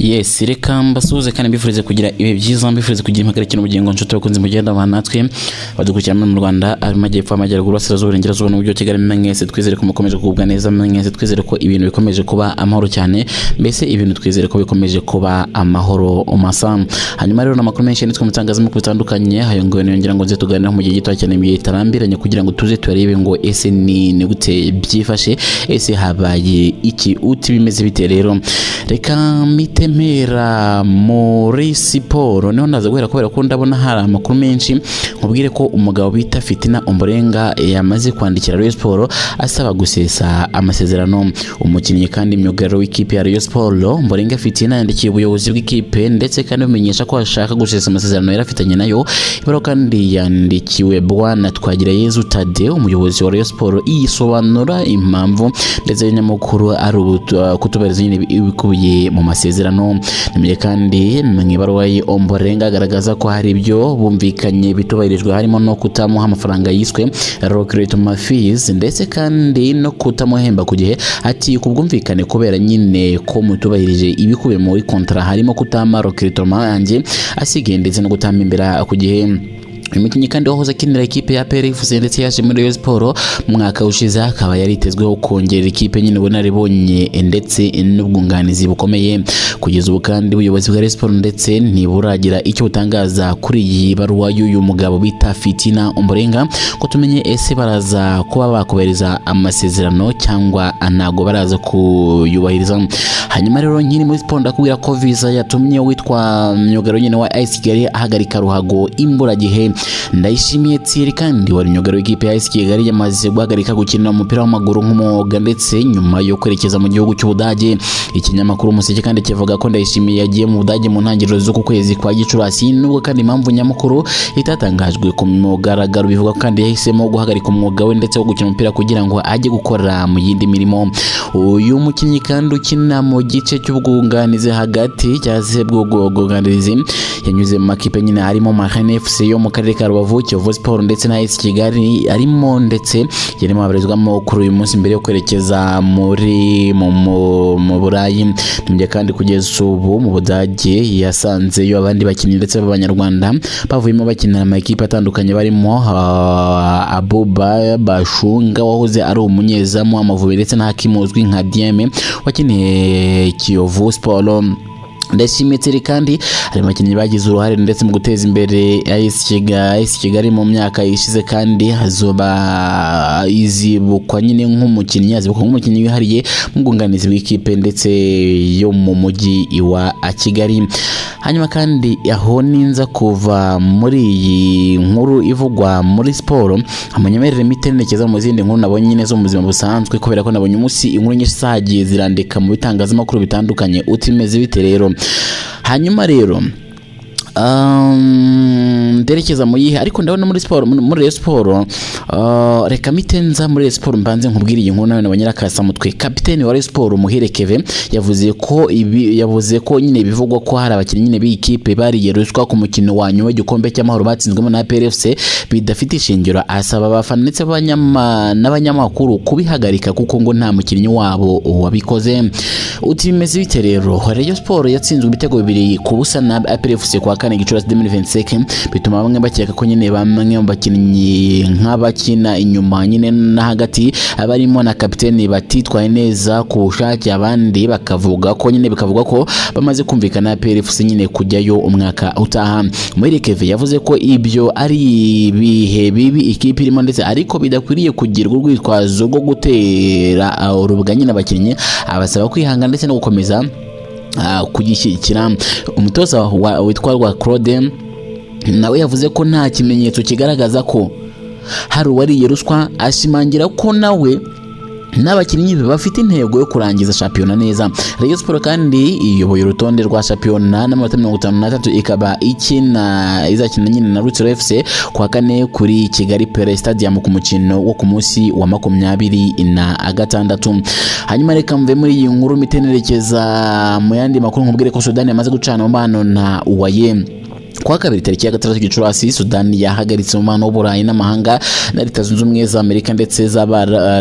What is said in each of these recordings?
Yes, reka mbasuhuze kandi mbifurize kugira ibe byiza, mbifurize kugira impagarike n'ubugingo nshuti bakunze mugenda banatwe badukurikirana mu Rwanda, amajyepfo, amajyaruguru, asirazuba, uburengerazuba n'uburyo Kigali. Mwese twizere ko mukomeje kugubwa neza, mwese twizere ko ibintu bikomeje kuba amahoro cyane, mbese ibintu twizere ko bikomeje kuba amahoro umasa. Hanyuma rero n'amakuru menshi nitwe mutangazamakuru bitandukanye hayongoye niyongera ngo nze tuganira mu gihe gito cyane bitarambiranye kugira ngo tuze turebe ngo ese ni gute byifashe, ese habaye iki, uti bimeze bite. Rero reka mitemera muri siporo niho naza guhera kubera ko ndabona hari amakuru menshi. Nkubwire ko umugabo bita Fitina Ombolenga yamaze kwandikira Rayon Sport asaba gusesa amasezerano. Umukinnyi kandi myugariro w'ikipe ya Rayon Sport Ombolenga Fitina yandikiye ubuyobozi bw'ikipe ndetse kandi bimenyesha ko ashaka gusesa amasezerano yarafitanye nayo. Ibaro kandi yandikiwe Bwana Twagirayezu Tade umuyobozi wa Rayon Sport yisobanura impamvu ndetse n'amakuru ari kutubariza nyine ibikubiye mu masezerano. Nimye kandi mwibaruwa Ombolenga agaragaza ko hari ibyo bumvikanye bitubahirijwe, harimo no kutamuha amafaranga yiswe recruitment fees ndetse kandi no kutamuhemba ku gihe. Ati kubwumvikane kubera nyine ko mutubahirije ibikubiye muri contrat harimo kutama recruitment yanjye asigaye ndetse no kutamimbera ku gihe. Umukinnyi kandi wahoze akinira ikipe ya PRFC ndetse yaje muri Rayon Sport mwaka ushize akaba yaritezweho kongera ikipe nyine bunaribonye ndetse n'ubwunganizi bukomeye. Kugeza ubu kandi ubuyobozi bwa Rayon Sport ndetse ntiburagira icyo butangaza kuri iyi baruwa y'uyu mugabo bita Fitina Ombolenga ko tumenye ese baraza kuba bakubereza amasezerano cyangwa anago baraza kuyubahiriza. Hanyuma rero nyine muri Sport ndakubwira ko visa yatumye witwa myugariro nyine wa AS Kigali ahagarika ruhago imburagihe. Ndayishimiye Thierry kandi wari myugariro w'ikipe ya AS Kigali yamaze guhagarika gukina umupira w'amaguru nk'umwuga ndetse nyuma yo kwerekeza mu gihugu cy'Ubudage. Ikinyamakuru Umuseke kandi kivuga ko Ndayishimiye yagiye mu Budage mu ntangiriro z'uku kwezi kwa Gicurasi, nubwo kandi impamvu nyamukuru itatangajwe ku mugaragaro. Bivuga kandi yahisemo guhagarika umwuga we ndetse wo gukina umupira kugira ngo ajye gukora mu yindi mirimo. Uyu mukinnyi kandi ukina mu gice cy'ubwunganizi hagati cyase bw'ubwunganizi yanyuze mu makipe nyine harimo Marine FC yo mu karere ka Rubavu, Kiyovu Sport ndetse na AS Kigali arimo ndetse yarimo abarizwamo kuri uyu munsi mbere yo kwerekeza muri mu Burayi. Tumye kandi kugeza ubu mu Budage yasanzeyo abandi bakinnyi ndetse b'Abanyarwanda bavuyemo bakinira amakipe atandukanye barimo Abuba Bashunga wahoze ari umunyezamu w'Amavubi ndetse na Hakim uzwi nka Dieme wakiniye Kiyovu Sport. Ndashimiye Thierry kandi hari abakinnyi bagize uruhare ndetse mu guteza imbere AS Kigali mu myaka ishize kandi hazoba izibukwa nyine nk'umukinnyi wihariye mu bwunganizi bw'ikipe ndetse yo mu mujyi wa Kigali. Hanyuma kandi aho ninza kuva muri iyi nkuru ivugwa muri siporo amanyemerere miterekeza mu zindi nkuru nabonye nyine zo mu buzima busanzwe kubera ko nabonye umunsi inkuru nyinshi zagiye zirandika mu bitangazamakuru bitandukanye utimeze bite rero. Hanyuma rero nderekeza mu yihe ariko ndabona muri siporo muri Rayon Sport reka mitenza muri Rayon Sport mbanze nkubwira iyi nkuru nawe nabanyira kasa mutwe. Kapiteni wa Rayon Sport Muhire Kevin yavuze ko nyine bivugwa ko hari abakinnyi nyine b'ikipe bariye ruswa ku mukino wa nyuma w'igikombe cy'amahoro batsinzwemo na PRFC bidafite ishingiro. Asaba abafana ndetse n'abanyamakuru kubihagarika kuko ngo nta mukinnyi wabo wabikoze. Utimeze bite rero. Rayon Sport yatsinzwe ibitego 2-0 na PRFC kwa kane Gicurasi 2025 bituma bamwe bakeka ko nyine bamwe mu bakinnyi nk'abakina inyuma nyine na hagati abarimo na kapiteni batitwaye neza ku bushake, abandi bakavuga ko bamaze kumvikana na PRFC nyine kujyayo umwaka utaha. Muhire Kevin yavuze ko ibyo ari ibihe bibi ikipe irimo ndetse ariko bidakwiriye kugirwa urwitwazo rwo gutera urubuga nyine abakinnyi, abasaba kwihangana ndetse no gukomeza kugishyikira. Umutoza witwa Claude nawe yavuze ko nta kimenyetso kigaragaza ko hari uwariye ruswa, ashimangira ko nawe n'abakinnyi bafite intego yo kurangiza shampiyona neza. Rayon Sport kandi iyoboye urutonde rwa shampiyona n'amanota 53 ikaba izakina nyine na Rutsiro FC kwa kane kuri Kigali Pele Stadium ku mukino wo ku munsi wa 26. Hanyuma reka mve muri iyi nkuru mitenerekeza mu yandi makuru nkubwire ko Sudan yamaze gucana umubano na UAE. kwa kabiri tariki ya 6 Gicurasi Sudani yahagaritse umubano w'Uburayi n'amahanga na Leta Zunze Ubumwe za Amerika ndetse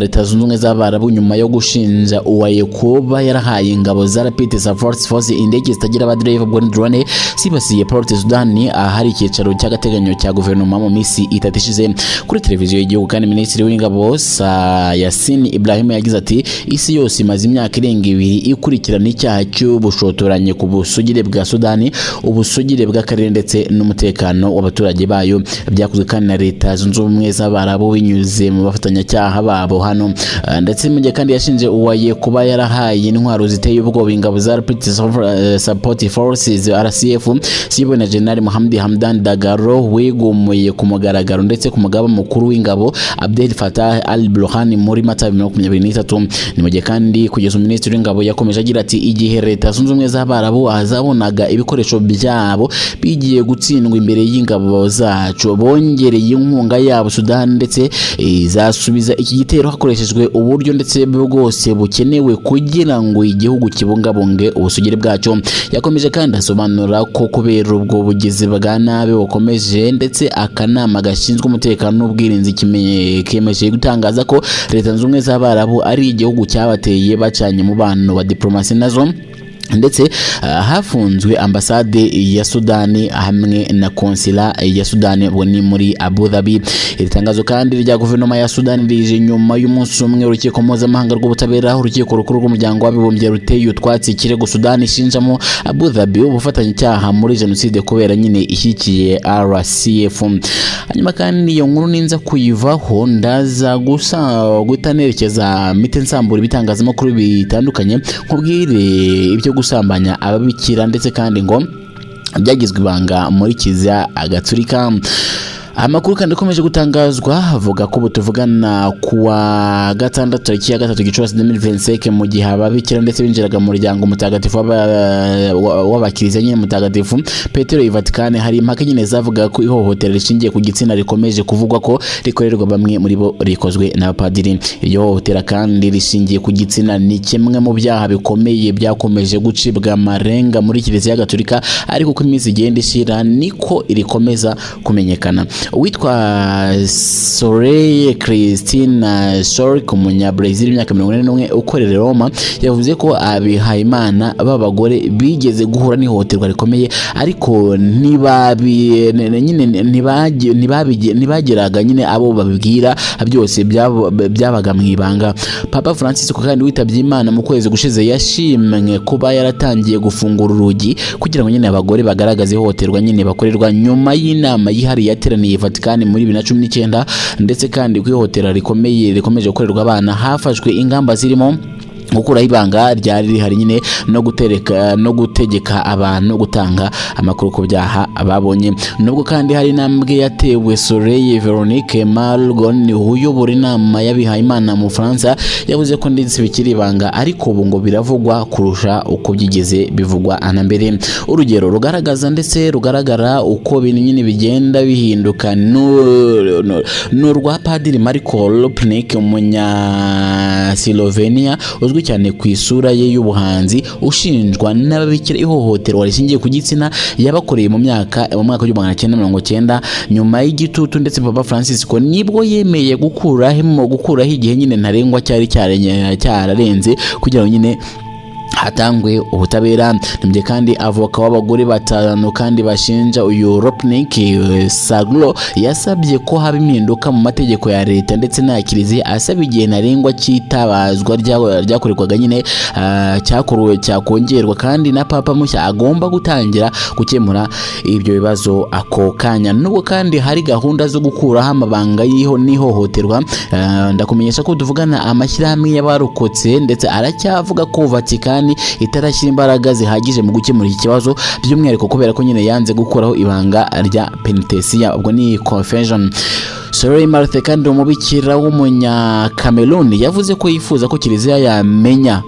Leta Zunze Ubumwe z'Abarabu nyuma yo gushinja uwaye kuba yarahaye ingabo za Rapid Support Force indege zitagira abadrive bwo drone sibasiye Port Sudani ahari icyicaro cy'agateganyo cya guverinoma mu misi itatu ishize. Kuri televiziyo y'igihugu kandi Minisitiri w'Ingabo Yasin Ibrahim yagize ati isi yose imaze imyaka irenga 2 ikurikirana icyaha cy'ubushotoranye ku busugire bwa Sudani, ubusugire bw'akarere ndetse n'umutekano w'abaturage bayo. Byakozwe kandi na Leta Zunze Ubumwe z'Abarabu binyuze mu bafatanyacyaha babo hano, ndetse mu gihe kandi yashinje uwaye kuba yarahaye intwaro ziteye ubwoba ingabo za Rapid Support Forces RCF sibo na General Mohamed Hamdan Dagalo wegumuye ku mugaragaro ndetse ku mugaba mukuru w'ingabo Abdel Fattah al-Burhan muri Mata 2023. Ni mu gihe kandi kugeza Minisitiri w'Ingabo yakomeje agira ati igihe Leta Zunze Ubumwe z'Abarabu azabonaga ibikoresho byabo bigiye gutsindwa imbere y'ingabo zacu, bongereye inkunga yabo Sudani ndetse izasubiza iki gitero hakoreshejwe uburyo ndetse bwose bukenewe kugira ngo igihugu kibungabunge ubusugire bwacyo. Yakomeje kandi asobanura ko kubera ubwo bugizi bwa nabi bukomeje ndetse akanama gashinzwe umutekano n'ubwirinzi kimeje gutangaza ko Leta Zunze Ubumwe z'Abarabu ari igihugu cyabateye bacanye mu bantu wa diplomasi nazo, ndetse hafunzwe ambasade ya Sudani hamwe na konsila ya Sudani boni muri Abu Dhabi. Iri tangazo kandi rya guverinoma ya Sudani rije nyuma y'umunsi umwe urukiko mpuzamahanga rw'ubutabera urukiko rukuru rw'umuryango w'abibumbye ruteye utwatsi ikirego Sudani ishinjamo Abu Dhabi ubufatanyacyaha muri jenoside kubera nyine ishyikiye RCF. Hanyuma kandi iyo nkuru ninza kuyivaho ndaza gutanerekeza mite nsambura ibitangazamakuru bitandukanye nkubwire ibyo gusambanya ababikira ndetse kandi ngo byagizwe ibanga muri Kiliziya Gatolika. Amakuru kandi akomeje gutangazwa avuga ko butuvugana kuwa gatandatu tariki ya 3 Gicurasi 2025 mu gihe ababikira ndetse binjiraga mu muryango mutagatifu w'abakiriza nyine mutagatifu Petero i Vatican hari impaka nyine zavuga ko ihohotera rishingiye ku gitsina rikomeje kuvugwa ko rikorerwa bamwe muri bo rikozwe n'abapadiri. Iyo hohotera kandi rishingiye ku gitsina ni kimwe mu byaha bikomeye byakomeje gucibwa amarenga muri Kiliziya Gatolika, ariko uko iminsi igenda ishira niko irikomeza kumenyekana. Witwa Soraya Cristina Sork umunya Brazil imyaka 41 ukorera Roma yavuze ko abihayimana b'abagore bigeze guhura n'ihohoterwa rikomeye, ariko ntibageraga nyine abo babibwira, byose byabaga mu ibanga. Papa Francis kandi witabye Imana mu kwezi gushize yashimwe kuba yaratangiye gufungura urugi kugira ngo nyine abagore bagaragaze ihohoterwa nyine bakorerwa nyuma y'inama yihariye yateraniye Vatican muri 2019, ndetse kandi kwihotera rikomeje gukorerwa abana hafashwe ingamba zirimo gukuraho ibanga ryari rihari nyine no gutegeka abantu gutanga amakuru ku byaha babonye. Nubwo kandi hari intambwe yatewe, Soleil Veronique Malgon uyobora inama y'abihayimana mu Faransa yavuze ko ndetse bikiri ibanga, ariko ubu ngo biravugwa kurusha uko byigeze bivugwa anambere. Urugero rugaragara uko bintu nyine bigenda bihinduka n'urwa Padiri Marko Lopnik umunya Slovenia uzwi cyane ku isura ye y'ubuhanzi ushinjwa n'ababikira ihohoterwa rishingiye ku gitsina yabakoreye mu mwaka w'1990 nyuma y'igitutu, ndetse Papa Francis ko nibwo yemeye gukuraho igihe nyine ntarengwa cyari cyararenze kugira ngo nyine hatangwe ubutabera. Nibyo kandi avoka w'abagore batanu kandi bashinja uyu Lopnik Saglo yasabye ko haba impinduka mu mategeko ya leta ndetse na Kiliziya, asaba igihe ntarengwa cyitabazwa ryakorerwaga nyine cyakongerwa kandi na Papa mushya agomba gutangira gukemura ibyo bibazo ako kanya. Nubwo kandi hari gahunda zo gukuraho amabanga n'ihohoterwa, ndakumenyesha ko tuvugana amashyirahamwe y'abarokotse ndetse aracyavuga ko Vatican itarashyira imbaraga zihagije mu gukemura iki kibazo, by'umwihariko kubera ko nyine yanze gukuraho ibanga rya penitencia, ubwo ni confession. Soleil Marthe kandi umubikira w'umunya Cameroon yavuze ko yifuza ko Kiliziya yamenya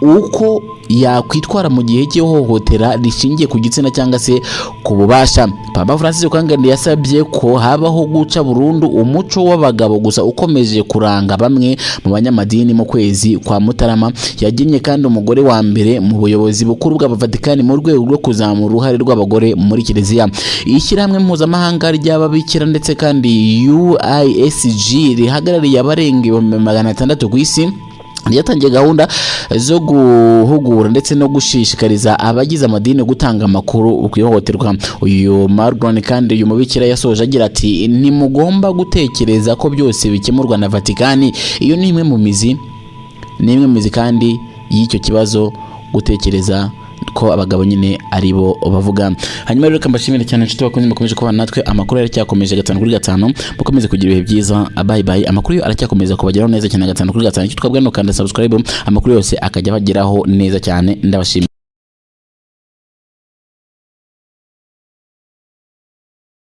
uko yakwitwara mu gihe cy'ihohotera rishingiye ku gitsina cyangwa se ku bubasha. Papa Francis Rukangandi yasabye ko habaho guca burundu umuco w'abagabo gusa ukomeje kuranga bamwe mu banyamadini mu kwezi kwa Mutarama. Yagennye kandi umugore wa mbere mu buyobozi bukuru bwa Vatikani mu rwego rwo kuzamura uruhare rw'abagore muri Kiliziya. Ishyirahamwe mpuzamahanga ry'ababikira ndetse kandi UISG rihagarariye abarenga 600 ku isi yatangiye gahunda zo guhugura ndetse no gushishikariza abagize amadini gutanga amakuru ku ihohoterwa. Uyu Margon kandi uyu mubikira yasoje agira ati ntimugomba gutekereza ko byose bikemurwa na Vatikani. Iyo ni imwe mu mizi kandi y'icyo kibazo, gutekereza ko abagabo nyine aribo bavuga. Hanyuma rero kambashimire cyane inshuti bakunze mukomeje kubana natwe, amakuru yaracyakomeje 5 kuri 5, mukomeze kugira ibihe byiza. Bye bye. Amakuru yo aracyakomeza kubageraho neza cyane 5 kuri 5. Icyo twabwa no kanda subscribe, amakuru yose akajya bageraho neza cyane. Ndabashimira.